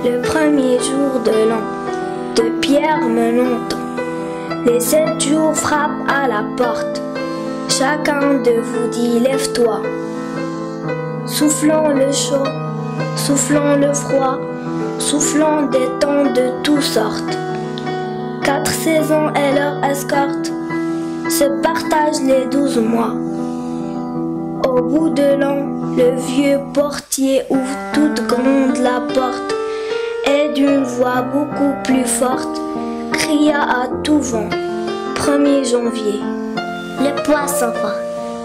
Le premier jour de l'an, de pierre me longtemps. Les 7 jours frappent à la porte. Chacun de vous dit lève-toi. Soufflant le chaud, soufflant le froid, soufflant des temps de toutes sortes. 4 saisons et leur escorte se partagent les 12 mois. Au bout de l'an, le vieux portier ouvre toute grande la porte et d'une voix beaucoup plus forte cria à tout vent, 1er janvier. Le poisson fort.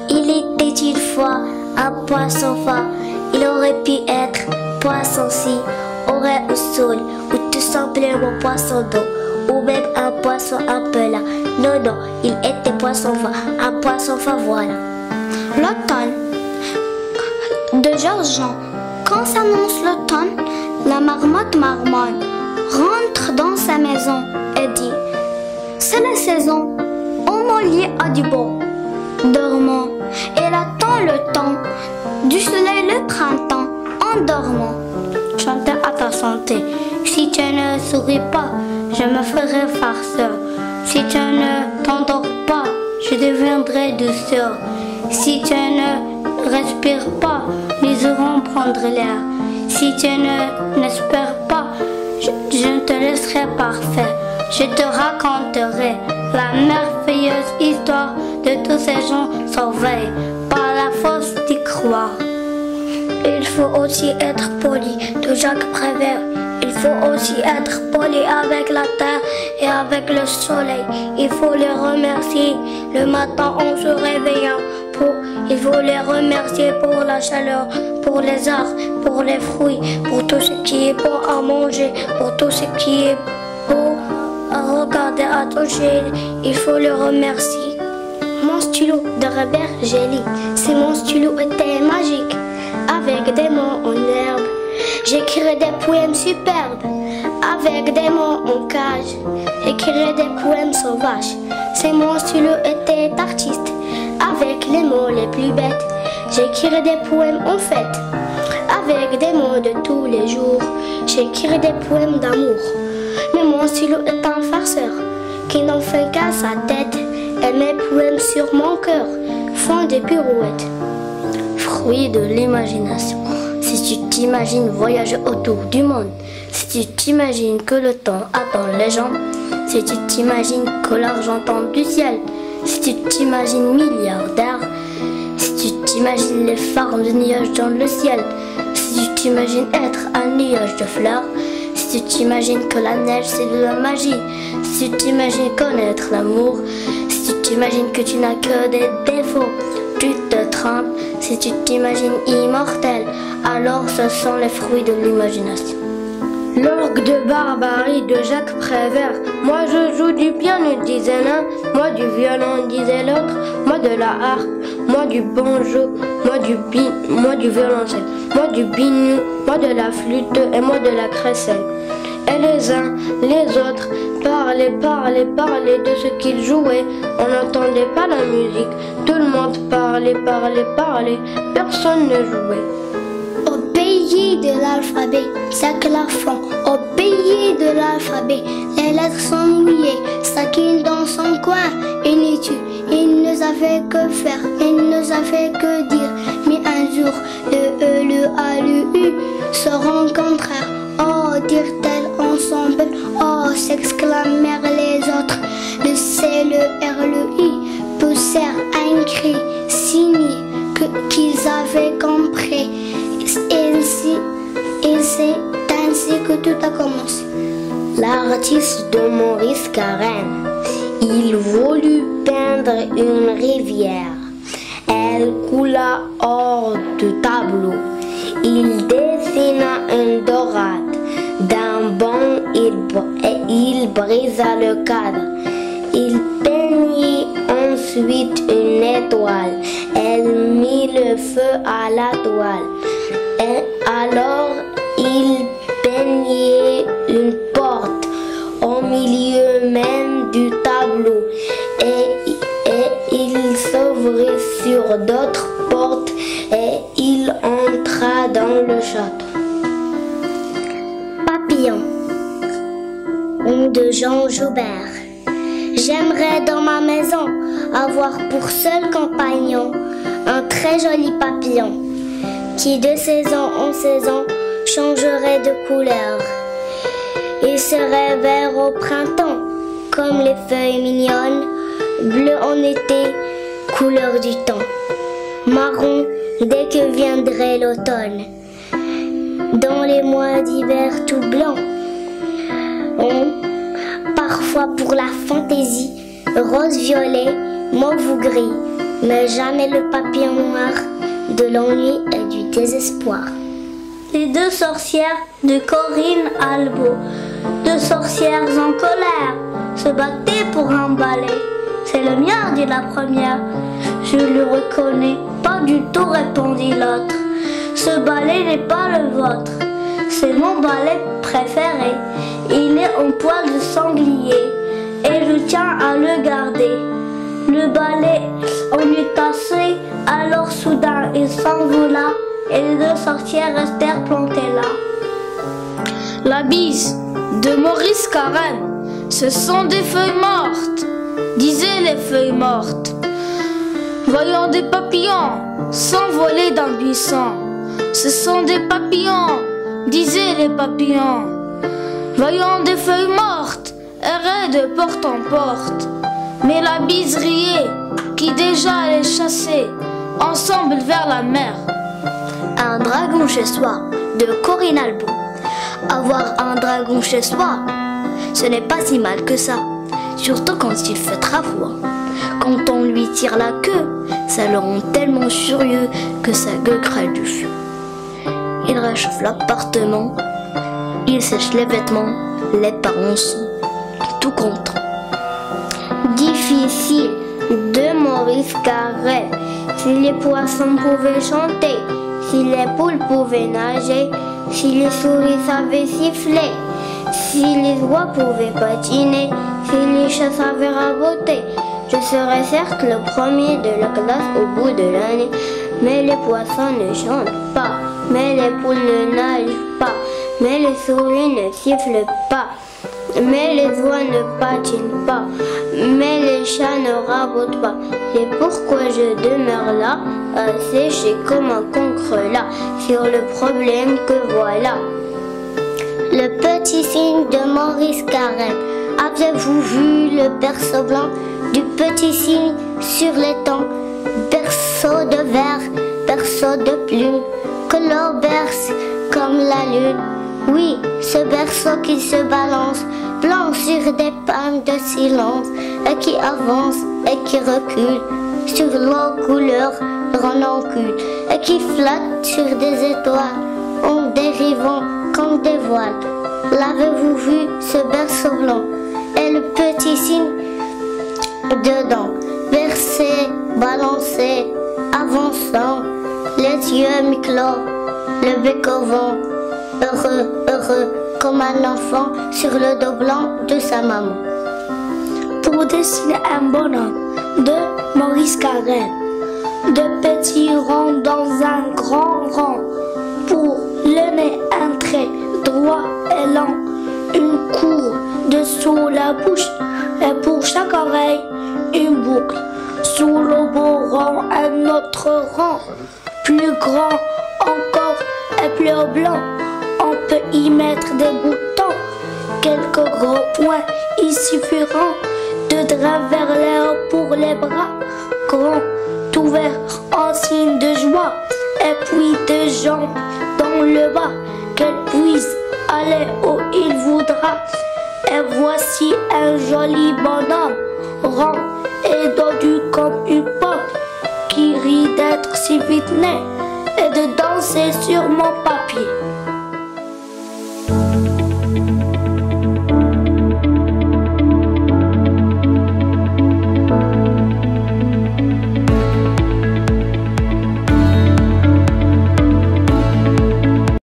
Il était une fois un poisson fort. Il aurait pu être poisson-ci, aurait au sol, ou tout simplement poisson d'eau, ou même un poisson un peu là. Non, non, il était poisson fort, un poisson fort, voilà. L'automne de Georges Jean. Quand s'annonce l'automne, la marmotte marmonne, rentre dans sa maison et dit: c'est la saison, au mollier a du beau. Dormant, elle attend le temps du soleil, le printemps, en dormant. Chante à ta santé, si tu ne souris pas, je me ferai farceur. Si tu ne t'endors pas, je deviendrai douceur. Si tu ne respires pas, nous irons prendre l'air. Si tu n'espères pas, je ne te laisserai parfait. Je te raconterai la merveilleuse histoire de tous ces gens sauvés par la force d'y croire. Il faut aussi être poli, de Jacques Prévert. Il faut aussi être poli avec la terre et avec le soleil. Il faut les remercier le matin en se réveillant. Il faut les remercier pour la chaleur, pour les arbres, pour les fruits, pour tout ce qui est bon à manger, pour tout ce qui est beau à regarder, à toucher. Il faut les remercier. Mon stylo de Robert Gély, si mon stylo était magique, avec des mots en herbe, j'écrirais des poèmes superbes. Avec des mots en cage, j'écrirais des poèmes sauvages. Si mon stylo était artiste, avec les mots les plus bêtes, j'écrirais des poèmes en fête. Avec des mots de tous les jours, j'écrirais des poèmes d'amour. Mais mon stylo est un farceur qui n'en fait qu'à sa tête, et mes poèmes sur mon cœur font des pirouettes. Fruit de l'imagination. Si tu t'imagines voyager autour du monde, si tu t'imagines que le temps attend les gens, si tu t'imagines que l'argent tombe du ciel, si tu t'imagines milliardaire, si tu t'imagines les phares de nuages dans le ciel, si tu t'imagines être un nuage de fleurs, si tu t'imagines que la neige c'est de la magie, si tu t'imagines connaître l'amour, si tu t'imagines que tu n'as que des défauts, tu te trompes. Si tu t'imagines immortel, alors ce sont les fruits de l'imagination. L'orgue de barbarie de Jacques Prévert. Moi je joue du piano, disait l'un, moi du violon, disait l'autre, moi de la harpe, moi du banjo, moi du violoncelle, moi du biniou, moi de la flûte et moi de la crécelle. Et les uns, les autres, parlaient de ce qu'ils jouaient. On n'entendait pas la musique, tout le monde parlait, personne ne jouait. Au pays de l'alphabet, chacun fond. Au pays de l'alphabet, les lettres sont mouillées, chacune dans son coin, inutile. Il ne savait que faire, il ne savait que dire. Mais un jour, le E, le A, le U se rencontrèrent. Oh, dirent-elles ensemble, oh, s'exclamèrent les autres. Le C, le R, le I poussèrent un cri, signe qu'ils avaient compris. Et c'est ainsi que tout a commencé. L'artiste de Maurice Carême, il voulut peindre une rivière. Elle coula hors du tableau. Il dessina une dorade. D'un bond, il brisa le cadre. Il peignit ensuite une étoile. Elle mit le feu à la toile. Et alors il peignit une porte au milieu même du tableau. Et il s'ouvrit sur d'autres portes et il entra dans le château. Papy papillons de Jean Joubert. J'aimerais dans ma maison avoir pour seul compagnon un très joli papillon qui de saison en saison changerait de couleur. Il serait vert au printemps comme les feuilles mignonnes, bleu en été, couleur du temps, marron dès que viendrait l'automne. Dans les mois d'hiver tout blanc, parfois pour la fantaisie, rose-violet, mauve ou gris, mais jamais le papillon noir de l'ennui et du désespoir. Les deux sorcières de Corinne Albo, deux sorcières en colère, se battaient pour un balai. C'est le mien, dit la première. Je le reconnais pas du tout, répondit l'autre. Ce balai n'est pas le vôtre, c'est mon balai préféré. Il est en poil de sanglier et je tiens à le garder. Le balai en eut assez, alors soudain il s'envola et les deux sorcières restèrent plantées là. La bise de Maurice Carême, ce sont des feuilles mortes, disaient les feuilles mortes. Voyons des papillons s'envoler d'un buisson, ce sont des papillons, disaient les papillons. Voyons des feuilles mortes errer de porte en porte, mais la bise riait qui déjà les chassait ensemble vers la mer. Un dragon chez soi, de Corinne Albo. Avoir un dragon chez soi, ce n'est pas si mal que ça, surtout quand il fait très froid. Quand on lui tire la queue, ça le rend tellement furieux que sa gueule crée du feu. Il réchauffe l'appartement, il sèche les vêtements, les parents sont tout contents. Difficile de Maurice Carême. Si les poissons pouvaient chanter, si les poules pouvaient nager, si les souris savaient siffler, si les oies pouvaient patiner, si les chats savaient raboter, je serais certes le premier de la classe au bout de l'année. Mais les poissons ne chantent pas, mais les poules ne nagent pas, mais les souris ne sifflent pas, mais les oies ne patinent pas, mais les chats ne rabotent pas. C'est pourquoi je demeure là, asséché comme un cancre là, sur le problème que voilà. Le petit cygne de Maurice Carême. Avez-vous vu le berceau blanc du petit cygne sur l'étang? Berceau de verre, berceau de plume, que l'eau berce comme la lune. Oui, ce berceau qui se balance, blanc sur des palmes de silence, et qui avance et qui recule sur l'eau couleur renoncule, et qui flotte sur des étoiles en dérivant comme des voiles. L'avez-vous vu, ce berceau blanc, et le petit cygne dedans, versé, balancé, avançant, les yeux mi-clos, le bec au vent, heureux, heureux, comme un enfant sur le dos blanc de sa maman. Pour dessiner un bonhomme de Maurice Carême, de petits ronds dans un grand rond, pour le nez un trait droit et lent, une cour dessous la bouche, et pour chaque oreille une boucle. Sous le beau rond un autre rond, plus grand encore et plus blanc. On peut y mettre des boutons, quelques gros points y suffiront, de drap vers l'air pour les bras, grands, ouverts en signe de joie, et puis des jambes dans le bas, qu'elle puisse aller où il voudra. Et voici un joli bonhomme, rond et dodu comme une pomme, qui rit d'être si vite né et de danser sur mon papier.